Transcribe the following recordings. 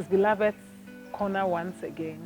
is Beloved's Corner once again.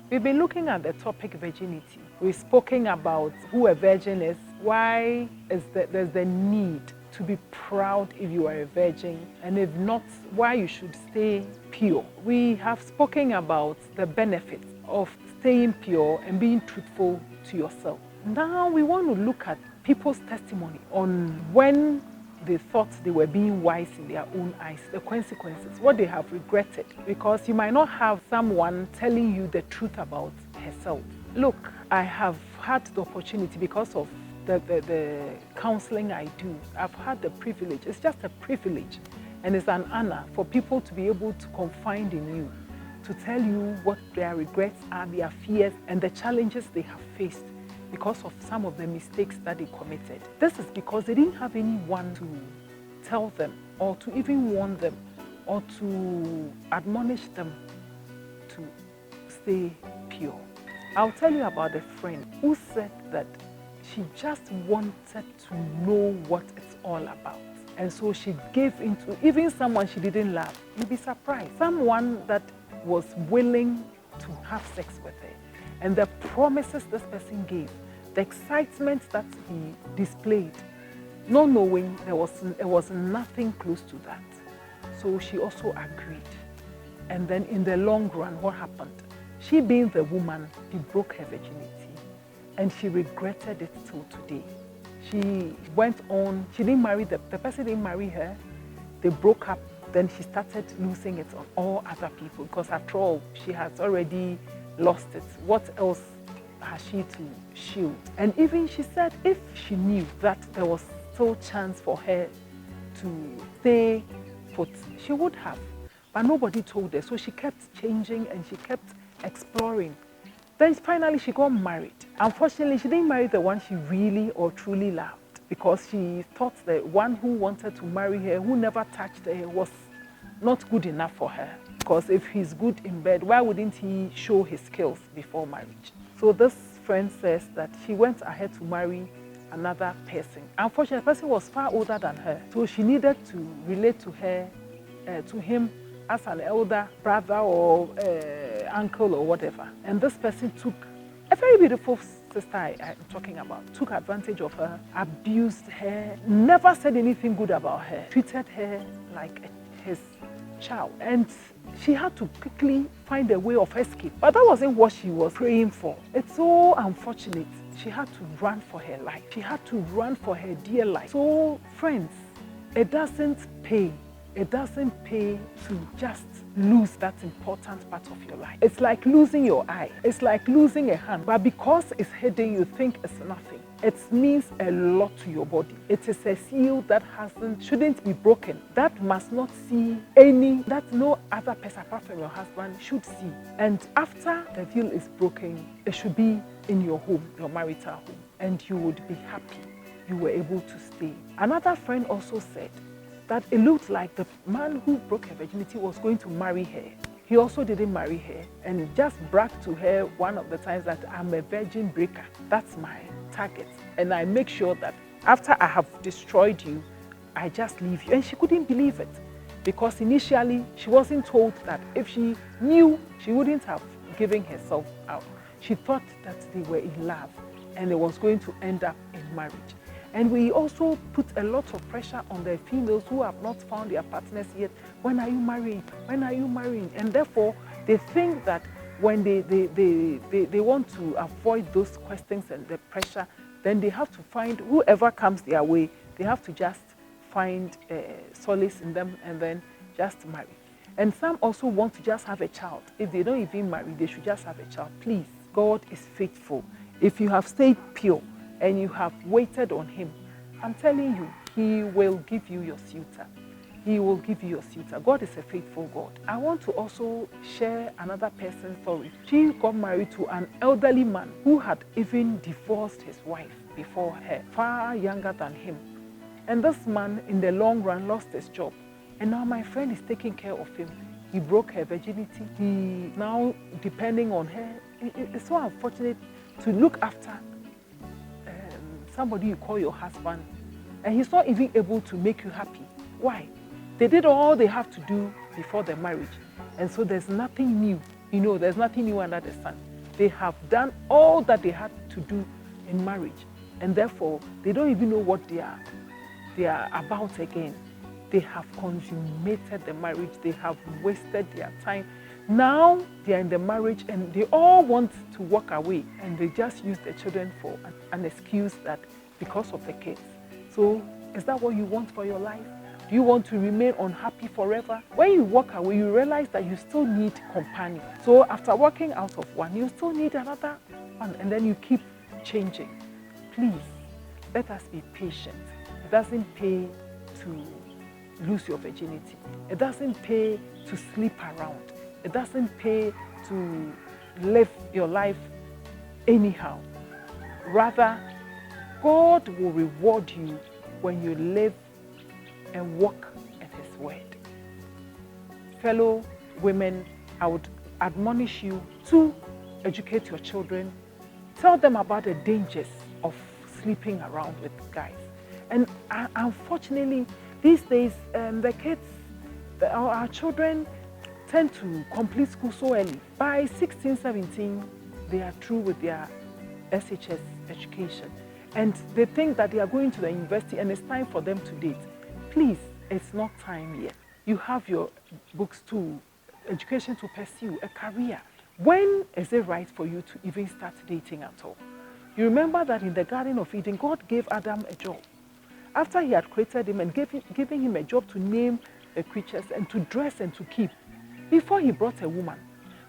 We've been looking at the topic virginity. We've spoken about who a virgin is, why there's the need to be proud if you are a virgin, and if not, why you should stay pure. We have spoken about the benefits of staying pure and being truthful to yourself. Now we want to look at people's testimony on when they thought they were being wise in their own eyes, the consequences, what they have regretted, because you might not have someone telling you the truth about herself. Look, I have had the opportunity because of the counseling I do. I've had the privilege. It's just a privilege, and it's an honor for people to be able to confide in you, to tell you what their regrets are, their fears, and the challenges they have faced because of some of the mistakes that they committed. This is because they didn't have anyone to tell them or to even warn them or to admonish them to stay pure. I'll tell you about a friend who said that she just wanted to know what it's all about. And so she gave into even someone she didn't love. You'd be surprised. Someone that was willing to have sex with her. And the promises this person gave, the excitement that he displayed, not knowing there was nothing close to that. So she also agreed. And then in the long run, what happened? She being the woman, she broke her virginity. And she regretted it till today. She went on, she didn't marry, the person didn't marry her. They broke up. Then she started losing it on all other people because after all, she has already lost it. What else has she to shield? And even she said if she knew that there was still chance for her to stay put, she would have. But nobody told her. So she kept changing and she kept exploring. Then finally she got married. Unfortunately, she didn't marry the one she really or truly loved because she thought the one who wanted to marry her, who never touched her, was not good enough for her. Because if he's good in bed, why wouldn't he show his skills before marriage? So this friend says that she went ahead to marry another person. Unfortunately, the person was far older than her. So she needed to relate to him as an elder brother or uncle or whatever. And this person took a very beautiful sister I'm talking about, took advantage of her, abused her, never said anything good about her, treated her like his child. And she had to quickly find a way of escape. But that wasn't what she was praying for. It's so unfortunate. She had to run for her life. She had to run for her dear life. So, friends, it doesn't pay. It doesn't pay to just lose that important part of your life. It's like losing your eye. It's like losing a hand. But because it's hidden, you think it's nothing. It means a lot to your body. It is a seal that shouldn't be broken. That must not see that no other person apart from your husband should see. And after the veil is broken, it should be in your home, your marital home. And you would be happy you were able to stay. Another friend also said that it looked like the man who broke her virginity was going to marry her. He also didn't marry her and just bragged to her one of the times that I'm a virgin breaker. That's my target. And I make sure that after I have destroyed you, I just leave you. And she couldn't believe it because initially she wasn't told that if she knew, she wouldn't have given herself out. She thought that they were in love and it was going to end up in marriage. And we also put a lot of pressure on the females who have not found their partners yet. When are you marrying? When are you marrying? And therefore, they think that when they want to avoid those questions and the pressure, then they have to find whoever comes their way, they have to just find solace in them and then just marry. And some also want to just have a child. If they don't even marry, they should just have a child. Please, God is faithful. If you have stayed pure, and you have waited on him, I'm telling you, he will give you your suitor. He will give you your suitor. God is a faithful God. I want to also share another person's story. She got married to an elderly man who had even divorced his wife before her, far younger than him. And this man, in the long run, lost his job. And now my friend is taking care of him. He broke her virginity. He now depending on her. It's so unfortunate to look after somebody you call your husband, and he's not even able to make you happy. Why? They did all they have to do before the marriage, And so there's nothing new. There's nothing new under the sun. They have done all that they had to do in marriage. And therefore, they don't even know what they are about again. They have consummated the marriage. They have wasted their time. Now they are in the marriage and they all want to walk away, and they just use the children for an excuse that because of the kids. So is that what you want for your life? Do you want to remain unhappy forever? When you walk away, you realize that you still need companion. So after walking out of one, you still need another one, and then you keep changing. Please, let us be patient. It doesn't pay to lose your virginity. It doesn't pay to sleep around. It doesn't pay to live your life anyhow. Rather, God will reward you when you live and walk in His word. Fellow women, I would admonish you to educate your children. Tell them about the dangers of sleeping around with guys. And unfortunately, these days, the kids, our children, tend to complete school so early. By 16, 17, they are through with their SHS education. And they think that they are going to the university and it's time for them to date. Please, it's not time yet. You have your books to education to pursue, a career. When is it right for you to even start dating at all? You remember that in the Garden of Eden, God gave Adam a job. After He had created him and giving him a job to name the creatures and to dress and to keep, before He brought a woman.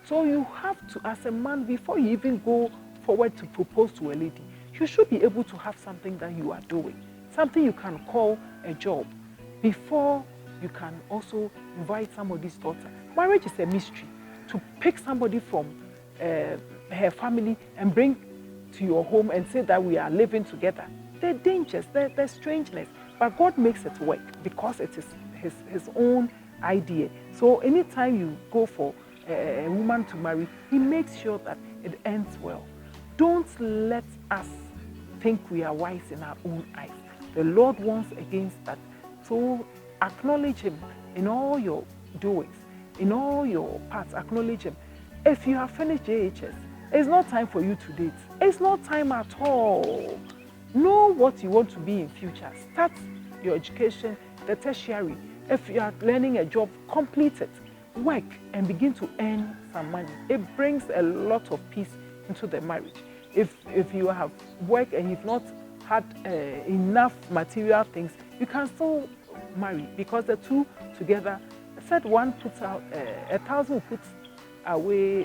So you have to, as a man, before you even go forward to propose to a lady, you should be able to have something that you are doing, something you can call a job, before you can also invite somebody's daughter. Marriage is a mystery. To pick somebody from her family and bring to your home and say that we are living together, there are dangers, there's strangeness, but God makes it work because it is His own idea. So anytime you go for a woman to marry, He makes sure that it ends well. Don't let us think we are wise in our own eyes. The Lord wants against that. So acknowledge Him in all your doings, in all your parts. Acknowledge Him. If you have finished JHS, it's not time for you to date. It's not time at all. Know what you want to be in future. Start your education, the tertiary. If you are learning a job, complete it. Work and begin to earn some money. It brings a lot of peace into the marriage. If you have worked and you've not had enough material things, you can still marry, because the two together, I said one puts out 1,000 puts away,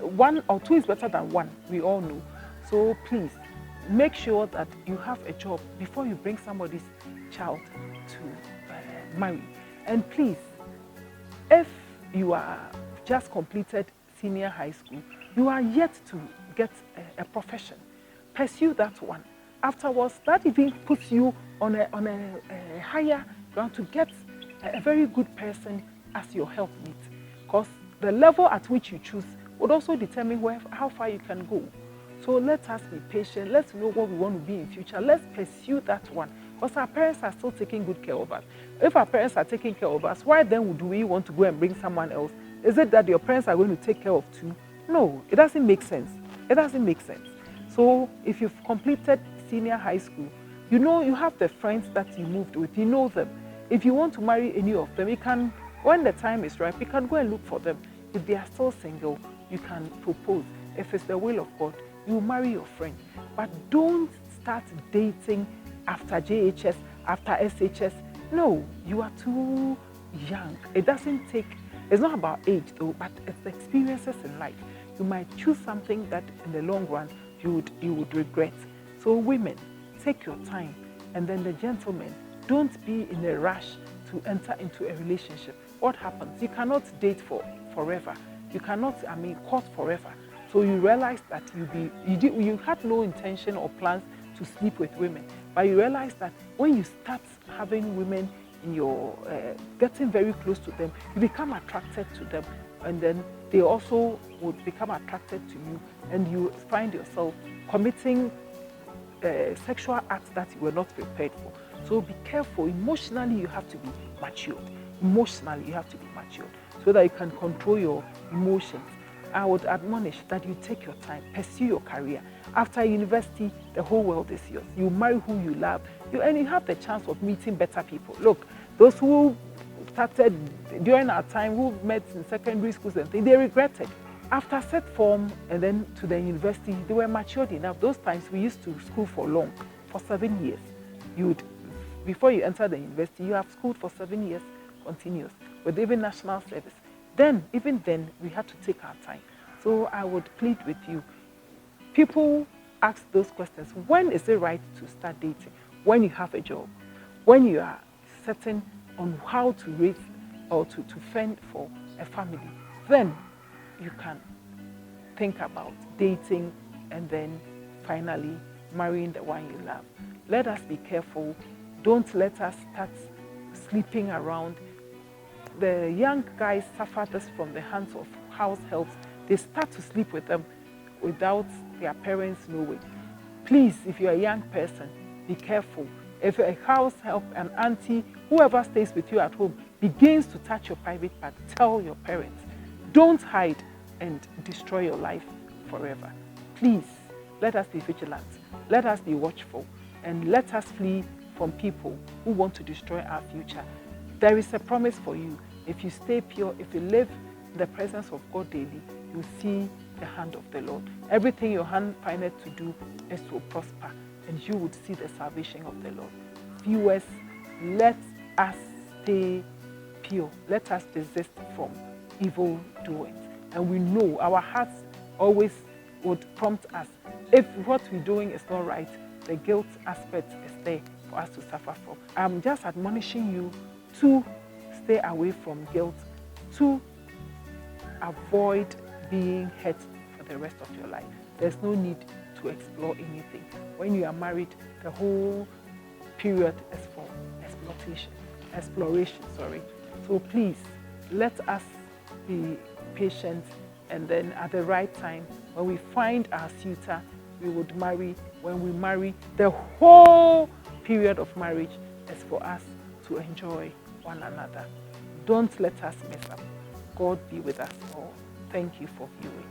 one or two is better than one, we all know. So please, make sure that you have a job before you bring somebody's child to marry. And please, if you are just completed senior high school, you are yet to get a profession, pursue that one. Afterwards, that even puts you on a higher ground to get a very good person as your helpmate, because the level at which you choose would also determine how far you can go. So let us be patient. Let's know what we want to be in future. Let's pursue that one, because our parents are still taking good care of us. If our parents are taking care of us, why then would we want to go and bring someone else? Is it that your parents are going to take care of too? No, it doesn't make sense. It doesn't make sense. So if you've completed senior high school, you know you have the friends that you moved with, you know them. If you want to marry any of them, you can, when the time is right, you can go and look for them. If they are still single, you can propose. If it's the will of God, you marry your friend. But don't start dating after JHS, after SHS. No, you are too young. It doesn't take, it's not about age though, but it's the experiences in life. You might choose something that in the long run you would regret. So women, take your time. And then the gentlemen, don't be in a rush to enter into a relationship. What happens? You cannot date forever. You cannot, court forever. So you realize that you had no intention or plans to sleep with women. But you realize that when you start having women in your, getting very close to them, you become attracted to them. And then they also would become attracted to you. And you find yourself committing sexual acts that you were not prepared for. So be careful. Emotionally, you have to be matured. Emotionally, you have to be matured. so that you can control your emotions. I would admonish that you take your time, pursue your career. After university, the whole world is yours. You marry who you love, and you have the chance of meeting better people. Look, those who started during our time, who met in secondary schools and things, they regretted. After set form and then to the university, they were matured enough. Those times we used to school for long, for 7 years. Before you enter the university, you have schooled for 7 years continuous, with even national service. Even then, we had to take our time. So I would plead with you. People ask those questions. When is it right to start dating? When you have a job, when you are certain on how to raise or to fend for a family, then you can think about dating and then finally marrying the one you love. Let us be careful. Don't let us start sleeping around. The young guys suffer this from the hands of house helps. They start to sleep with them without their parents knowing. Please, if you're a young person, be careful. If a house help, an auntie, whoever stays with you at home begins to touch your private part, tell your parents. Don't hide and destroy your life forever. Please, let us be vigilant. Let us be watchful. And let us flee from people who want to destroy our future. There is a promise for you. If you stay pure, if you live in the presence of God daily, you see the hand of the Lord. Everything your hand findeth to do is to prosper, and you would see the salvation of the Lord. Viewers, let us stay pure. Let us desist from evil doings. And we know our hearts always would prompt us. If what we're doing is not right, the guilt aspect is there for us to suffer from. I'm just admonishing you to stay away from guilt, to avoid being hurt for the rest of your life. There's no need to explore anything. When you are married, the whole period is for exploration. So please, let us be patient, and then at the right time, when we find our suitor, we would marry. When we marry, the whole period of marriage is for us to enjoy one another. Don't let us mess up. God be with us all. Thank you for viewing.